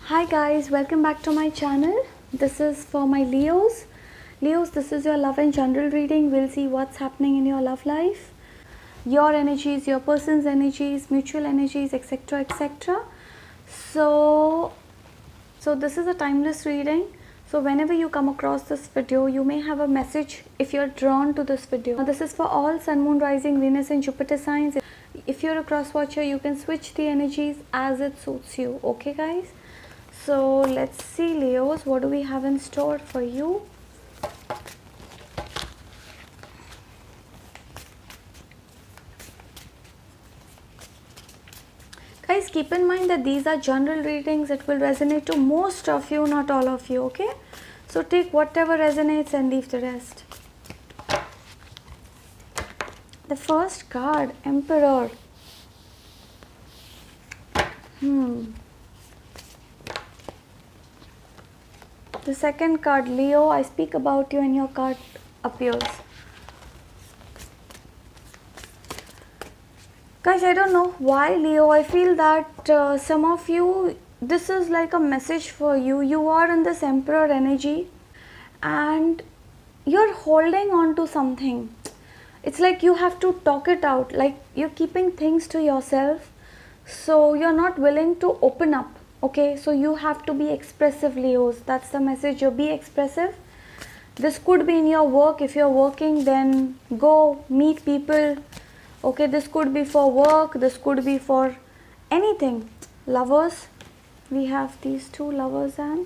Hi guys, welcome back to my channel. This is for my Leos. Leos, this is your love and general reading. We'll see what's happening in your love life, your energies, your person's energies, mutual energies, etc, etc. So this is a timeless reading. So whenever you come across this video, you may have a message if you're drawn to this video. Now, this is for all Sun, Moon, Rising, Venus and Jupiter signs. If you're a cross watcher, you can switch the energies as it suits you. Okay guys? So let's see, Leos, what do we have in store for you? Guys, keep in mind that these are general readings. It will resonate to most of you, not all of you, okay? So take whatever resonates and leave the rest. The first card, Emperor. The second card, Leo, I speak about you, and your card appears. Guys, I don't know why, Leo, I feel that some of you, this is like a message for you. You are in this Emperor energy and you're holding on to something. It's like you have to talk it out, like you're keeping things to yourself. So you're not willing to open up. Okay, so you have to be expressive, Leos. That's the message. You be expressive. This could be in your work. If you're working, then go meet people. Okay, this could be for work. This could be for anything. Lovers. We have these two lovers and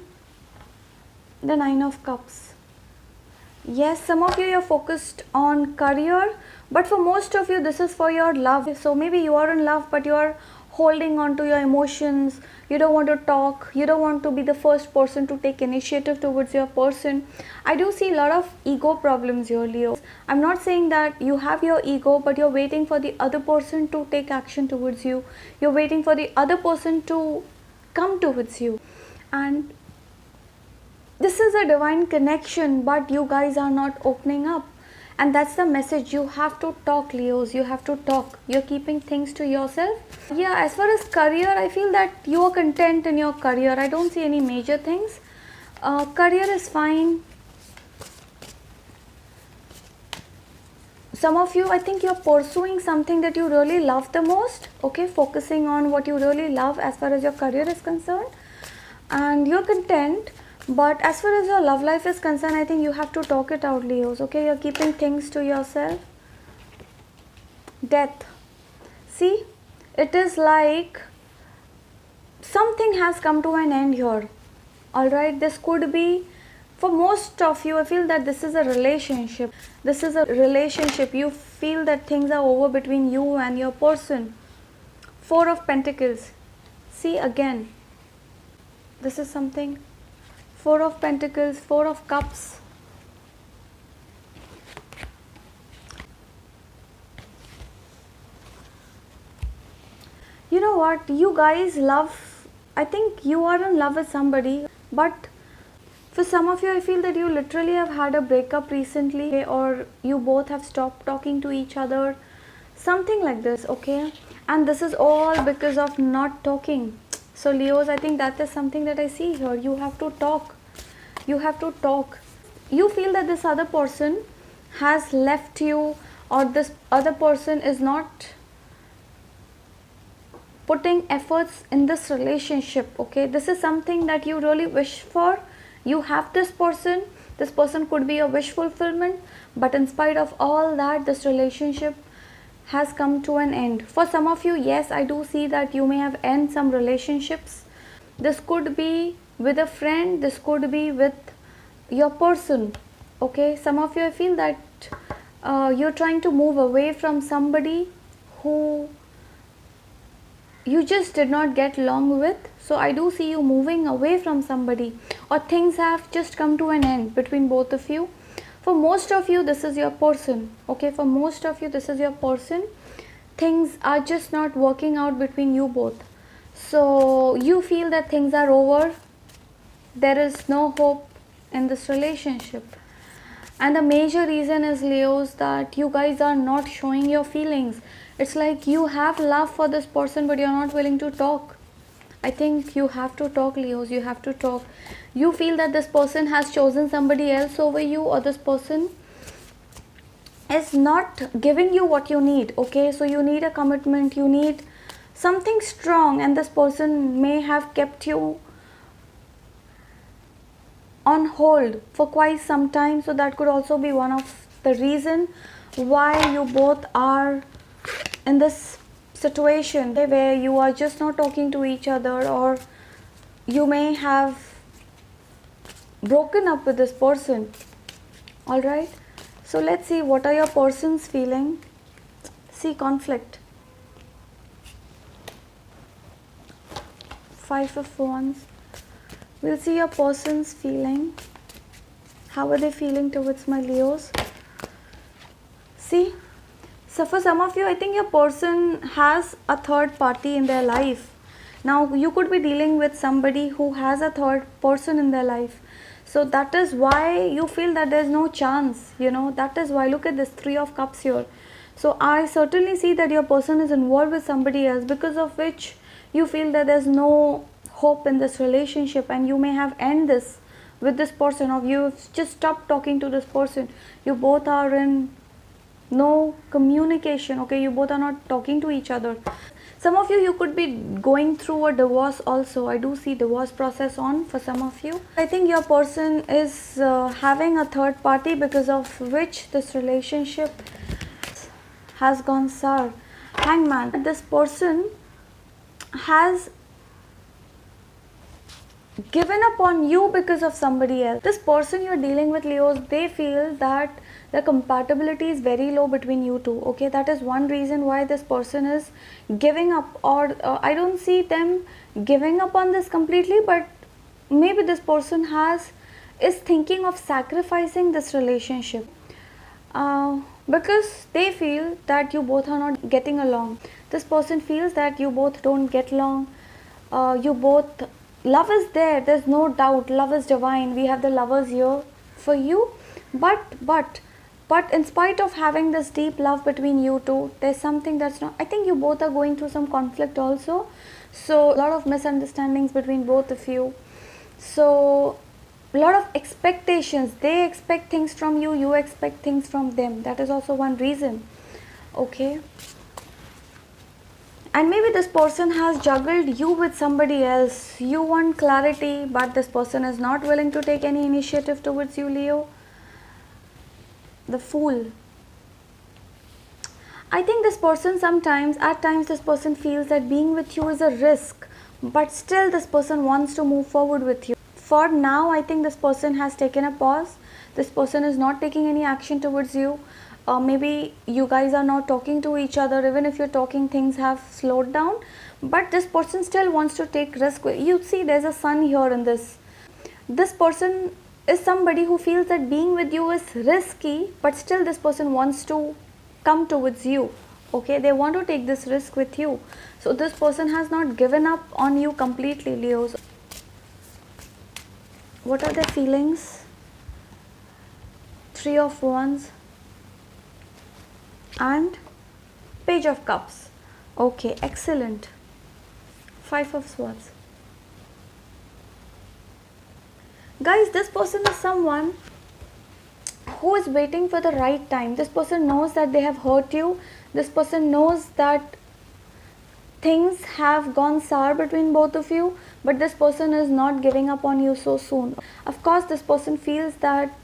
the Nine of Cups. Yes, some of you are focused on career, but for most of you, this is for your love. So maybe you are in love, but you are holding on to your emotions. You don't want to talk. You don't want to be the first person to take initiative towards your person. I do see a lot of ego problems here, Leo. I'm not saying that you have your ego, but you're waiting for the other person to take action towards you. You're waiting for the other person to come towards you. And this is a divine connection, but you guys are not opening up. And that's the message. You have to talk, Leos. You have to talk. You're keeping things to yourself. Yeah, as far as career, I feel that you are content in your career. I don't see any major things. Career is fine. Some of you, I think you're pursuing something that you really love the most. Okay, focusing on what you really love as far as your career is concerned. And you're content. But as far as your love life is concerned, I think you have to talk it out, Leos. Okay, you're keeping things to yourself. Death. See, it is like something has come to an end here. Alright, this could be, for most of you, I feel that this is a relationship. This is a relationship. You feel that things are over between you and your person. Four of Pentacles. See, again, this is something. Four of Pentacles, Four of Cups. You know what? You guys love, I think you are in love with somebody, but for some of you, I feel that you literally have had a breakup recently, or you both have stopped talking to each other. Something like this, okay? And this is all because of not talking. So Leos, I think that is something that I see here. You have to talk. You have to talk. You feel that this other person has left you, or this other person is not putting efforts in this relationship. Okay, this is something that you really wish for. You have this person. This person could be a wish fulfillment, but in spite of all that, this relationship has come to an end. For some of you, yes, I do see that you may have ended some relationships. This could be with a friend. This could be with your person. Okay, some of you, I feel that you're trying to move away from somebody who you just did not get along with. So I do see you moving away from somebody, or things have just come to an end between both of you. For most of you, this is your person. Okay, for most of you, this is your person. Things are just not working out between you both. So you feel that things are over. There is no hope in this relationship. And the major reason is, Leos, that you guys are not showing your feelings. It's like you have love for this person, but you're not willing to talk. I think you have to talk, Leos. You have to talk. You feel that this person has chosen somebody else over you, or this person is not giving you what you need. Okay, so you need a commitment, you need something strong, and this person may have kept you on hold for quite some time. So that could also be one of the reason why you both are in this situation where you are just not talking to each other, or you may have broken up with this person. All right, so let's see what are your person's feeling. See, conflict. Five of Wands. We'll see your person's feeling. How are they feeling towards my Leos? See, so for some of you, I think your person has a third party in their life. Now, you could be dealing with somebody who has a third person in their life. So that is why you feel that there's no chance, that is why. Look at this 3 of Cups here. So I certainly see that your person is involved with somebody else, because of which you feel that there's no hope in this relationship, and you may have end this with this person, or you've just stopped talking to this person. You both are in no communication. Okay, you both are not talking to each other. Some of you could be going through a divorce also. I do see divorce process on for some of you. I think your person is having a third party, because of which this relationship has gone sour. Hangman. This person has given up on you because of somebody else. This person you're dealing with, Leos, they feel that the compatibility is very low between you two. Okay, that is one reason why this person is giving up, or I don't see them giving up on this completely, but maybe this person is thinking of sacrificing this relationship because they feel that you both are not getting along. This person feels that you both don't get along. You both, love is there, there's no doubt, love is divine. We have the Lovers here for you, but in spite of having this deep love between you two, there's something that's not. I think you both are going through some conflict also, so a lot of misunderstandings between both of you. So a lot of expectations. They expect things from you, you expect things from them. That is also one reason. Okay, and maybe this person has juggled you with somebody else. You want clarity, but this person is not willing to take any initiative towards you, Leo. The Fool. I think this person at times this person feels that being with you is a risk, but still this person wants to move forward with you. For now, I think this person has taken a pause. This person is not taking any action towards you. Maybe you guys are not talking to each other. Even if you're talking, things have slowed down, but this person still wants to take risk. You see, there's a sun here in this. This person is somebody who feels that being with you is risky, but still this person wants to come towards you. Okay, they want to take this risk with you. So this person has not given up on you completely, Leos. What are their feelings? 3 of Wands and Page of Cups. Okay, excellent. 5 of Swords. Guys, this person is someone who is waiting for the right time. This person knows that they have hurt you. This person knows that things have gone sour between both of you, but this person is not giving up on you so soon. Of course, this person feels that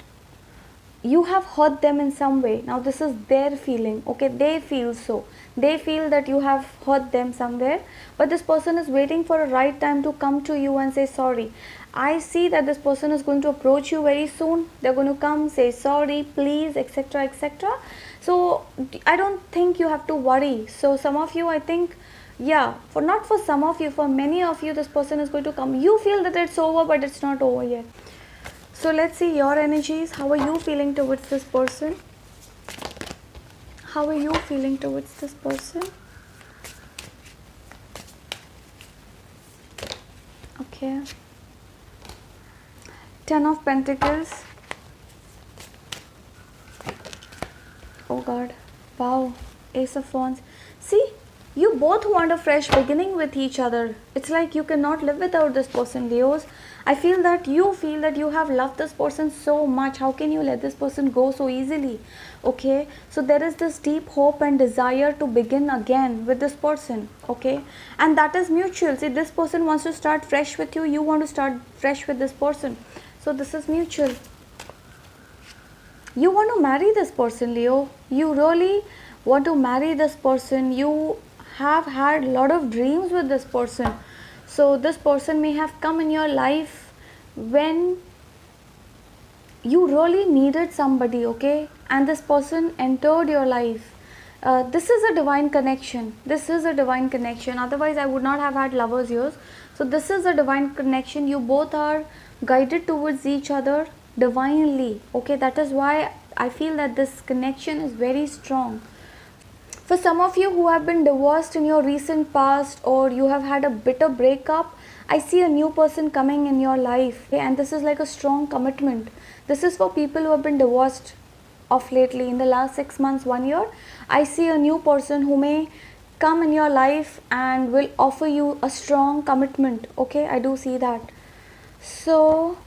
you have hurt them in some way. Now this is their feeling. Okay, they feel so. They feel that you have hurt them somewhere, but this person is waiting for a right time to come to you and say sorry. I see that this person is going to approach you very soon. They're going to come, say sorry, please, etc, etc. So I don't think you have to worry. So some of you, I think, yeah, not for some of you, for many of you, this person is going to come. You feel that it's over, but it's not over yet. So let's see your energies. How are you feeling towards this person? How are you feeling towards this person? Okay. 10 of Pentacles. Oh God. Wow. Ace of Wands. See, You both want a fresh beginning with each other. It's like you cannot live without this person, Leos. I feel that you have loved this person so much. How can you let this person go so easily? Okay, so there is this deep hope and desire to begin again with this person. Okay, and that is mutual. See, this person wants to start fresh with you, you want to start fresh with this person. So this is mutual. You want to marry this person, Leo. You really want to marry this person. You have had a lot of dreams with this person. So this person may have come in your life when you really needed somebody, okay, and this person entered your life. This is a divine connection. This is a divine connection. Otherwise I would not have had lovers years. So this is a divine connection. You both are guided towards each other divinely, okay. That is why I feel that this connection is very strong. For some of you who have been divorced in your recent past, or you have had a bitter breakup, I see a new person coming in your life, okay? And this is like a strong commitment. This is for people who have been divorced of lately in the last 6 months, 1 year. I see a new person who may come in your life and will offer you a strong commitment, okay. I do see that. So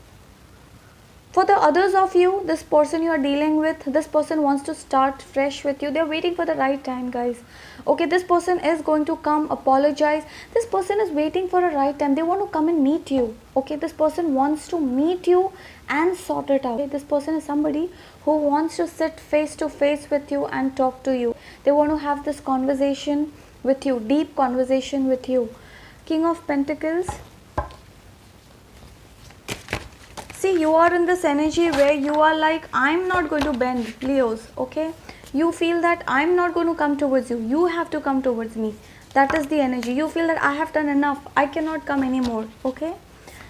for the others of you, this person you are dealing with, this person wants to start fresh with you. They're waiting for the right time, guys. Okay, this person is going to come apologize. This person is waiting for a right time. They want to come and meet you. Okay, this person wants to meet you and sort it out. Okay, this person is somebody who wants to sit face to face with you and talk to you. They want to have this conversation with you, deep conversation with you. King of Pentacles. See, you are in this energy where you are like, I'm not going to bend, Leos, okay. You feel that I'm not going to come towards you. You have to come towards me. That is the energy. You feel that I have done enough. I cannot come anymore, okay.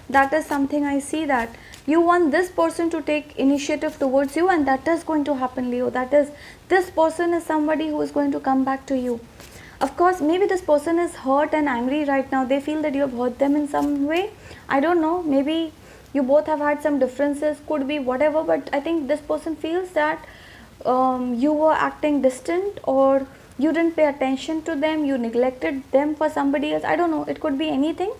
That is something I see, that you want this person to take initiative towards you, and that is going to happen, Leo. That is, this person is somebody who is going to come back to you. Of course, maybe this person is hurt and angry right now. They feel that you have hurt them in some way. I don't know. Maybe you both have had some differences, could be whatever, but I think this person feels that you were acting distant, or you didn't pay attention to them, you neglected them for somebody else. I don't know, it could be anything,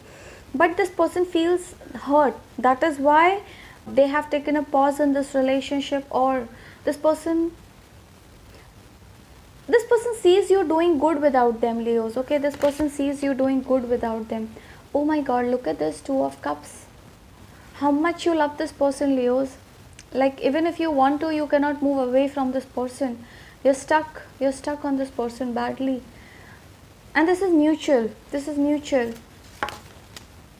but this person feels hurt. That is why they have taken a pause in this relationship, or this person sees you doing good without them, Leos, okay. This person sees you doing good without them. Oh my god, look at this, 2 of Cups. How much you love this person, Leos. Like, even if you want to, you cannot move away from this person. You're stuck on this person badly. And this is mutual. This is mutual.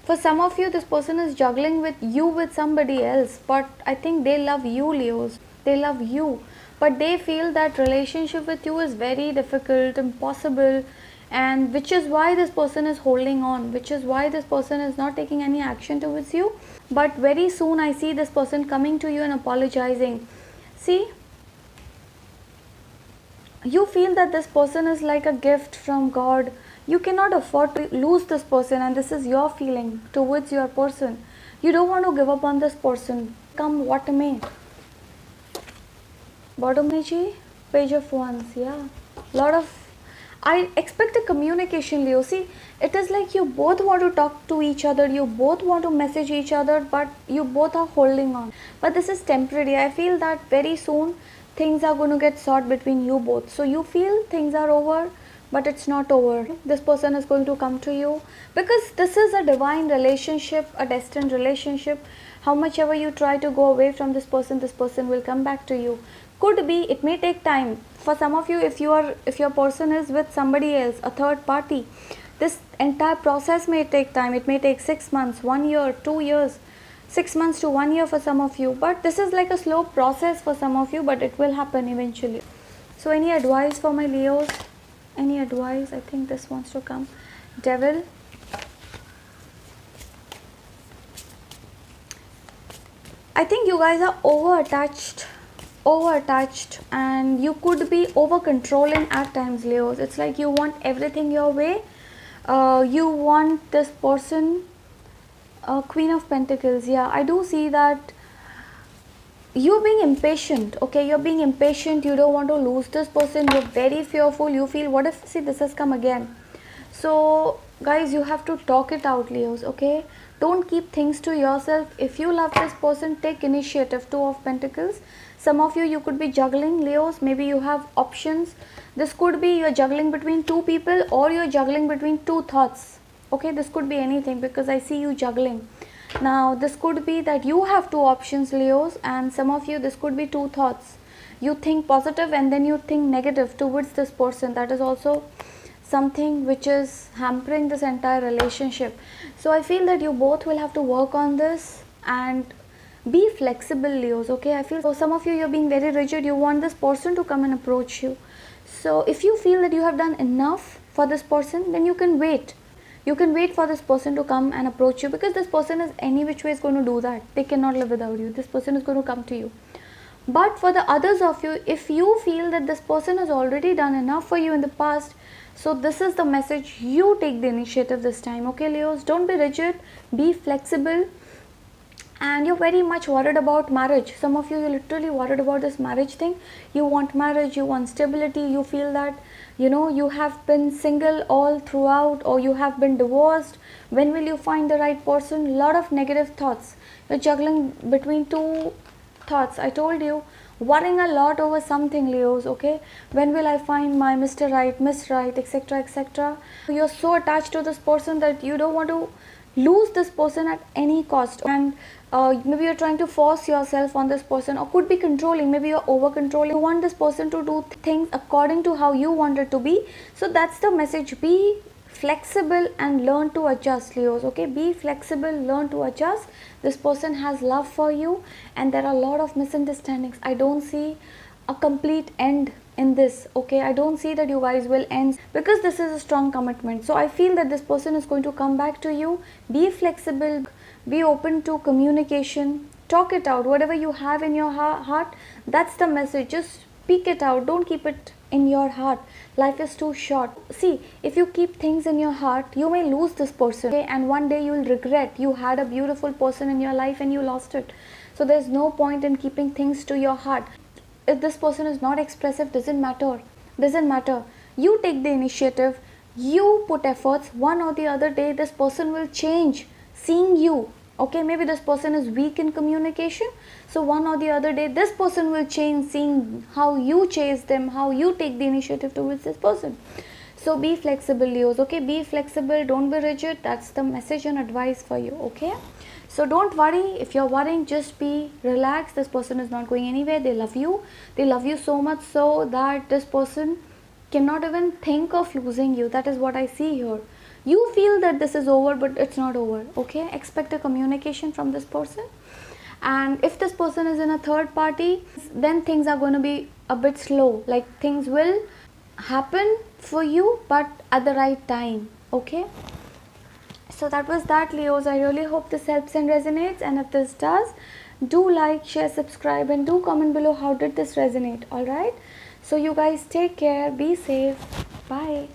For some of you, this person is juggling with you with somebody else, but I think they love you, Leos. They love you, but they feel that relationship with you is very difficult, impossible, and which is why this person is holding on, which is why this person is not taking any action towards you. But very soon I see this person coming to you and apologizing. See, you feel that this person is like a gift from God. You cannot afford to lose this person, and this is your feeling towards your person. You don't want to give up on this person, come what may. Bottom energy, Page of Wands, yeah. Lot of, I expect a communication, Leo. See, it is like you both want to talk to each other, you both want to message each other, but you both are holding on. But this is temporary. I feel that very soon things are going to get sorted between you both. So you feel things are over, but it's not over. This person is going to come to you, because this is a divine relationship, a destined relationship. How much ever you try to go away from this person will come back to you. Could be, it may take time. For some of you, if your person is with somebody else, a third party, this entire process may take time. It may take 6 months, 1 year, 2 years, 6 months to 1 year for some of you. But this is like a slow process for some of you, but it will happen eventually. So any advice for my Leos? Any advice? I think this wants to come. Devil. I think you guys are over attached, and you could be over controlling at times, Leos. It's like you want everything your way. You want this person, Queen of Pentacles. Yeah, I do see that you're being impatient. Okay, you're being impatient. You don't want to lose this person. You're very fearful. You feel, what if, see, this has come again. So guys, you have to talk it out, Leos, okay? Don't keep things to yourself. If you love this person, take initiative. Two of Pentacles. Some of you could be juggling, Leos. Maybe you have options. This could be you're juggling between two people, or you're juggling between two thoughts. Okay, this could be anything, because I see you juggling. Now this could be that you have two options, Leos, and some of you, this could be two thoughts. You think positive and then you think negative towards this person. That is also something which is hampering this entire relationship. So I feel that you both will have to work on this and be flexible, Leos, okay? I feel so some of you, you're being very rigid. You want this person to come and approach you. So if you feel that you have done enough for this person, then you can wait. You can wait for this person to come and approach you, because this person is any which way is going to do that. They cannot live without you. This person is going to come to you. But for the others of you, if you feel that this person has already done enough for you in the past, so this is the message. You take the initiative this time, okay, Leos? Don't be rigid, be flexible. And you're very much worried about marriage. Some of you, you're literally worried about this marriage thing. You want marriage, you want stability. You feel that, you have been single all throughout, or you have been divorced. When will you find the right person? Lot of negative thoughts. You're juggling between two thoughts. I told you, worrying a lot over something, Leos, okay? When will I find my Mr. Right, Miss Right, etc., etc.? You're so attached to this person that you don't want to lose this person at any cost. And maybe you're trying to force yourself on this person, or could be controlling. Maybe you're over controlling. You want this person to do things according to how you want it to be. So that's the message. Be flexible and learn to adjust, Leos, okay? Be flexible, learn to adjust. This person has love for you, and there are a lot of misunderstandings. I don't see a complete end in this, okay? I don't see that you guys will end, because this is a strong commitment. So I feel that this person is going to come back to you. Be flexible, be open to communication, talk it out. Whatever you have in your heart, that's the message. Just speak it out. Don't keep it in your heart. Life is too short. See, if you keep things in your heart, you may lose this person, okay? And one day you will regret. You had a beautiful person in your life and you lost it. So there's no point in keeping things to your heart. If this person is not expressive, doesn't matter. You take the initiative, you put efforts. One or the other day this person will change seeing you, okay? Maybe this person is weak in communication, so one or the other day this person will change seeing how you chase them, how you take the initiative towards this person. So be flexible, Leos, okay? Be flexible, don't be rigid. That's the message and advice for you, okay? So don't worry. If you're worrying, just be relaxed. This person is not going anywhere. They love you so much so that this person cannot even think of losing you. That is what I see here. You feel that this is over, but it's not over, okay? Expect a communication from this person. And if this person is in a third party, then things are going to be a bit slow. Like, things will happen for you, but at the right time, okay? So that was that, Leos. I really hope this helps and resonates, and if this does, do like, share, subscribe, and do comment below how did this resonate. All right, so you guys take care, be safe, bye.